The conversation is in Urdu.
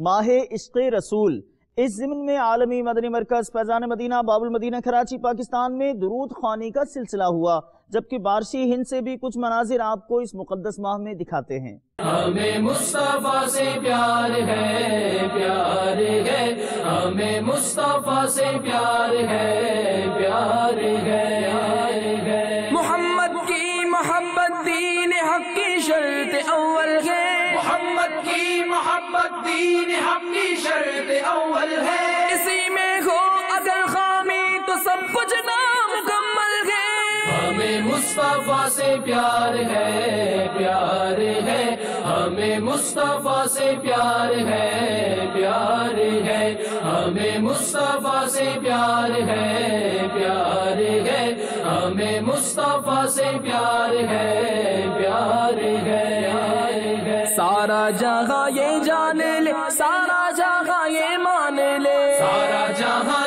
ماہ عشق رسول۔ اس ضمن میں عالمی مدنی مرکز فیضان مدینہ باب المدینہ کراچی پاکستان میں درود خوانی کا سلسلہ ہوا، جبکہ بارشی ہند سے بھی کچھ مناظر آپ کو اس مقدس ماہ میں دکھاتے ہیں۔ ہمیں مصطفیٰ سے پیار ہے، پیار ہے، ہمیں مصطفیٰ سے پیار ہے، پیار ہے۔ محمد کی محبت دین حق کی شرط اول ہے، محمد کی محبت دین حق کی شرط اول ہے، اسی میں ہو اگر خامی تو سب کچھ نامکمل ہے۔ ہمیں مصطفیٰ سے پیار ہے، پیار ہے، ہمیں مصطفیٰ سے پیار ہے، پیار ہے، ہمیں مصطفیٰ سے پیار ہے، پیار ہے، ہمیں مصطفیٰ سے پیار ہے، پیار ہے۔ سارا جہاں یہ جان لے، سارا جہاں یہ مان لے، سارا جہاں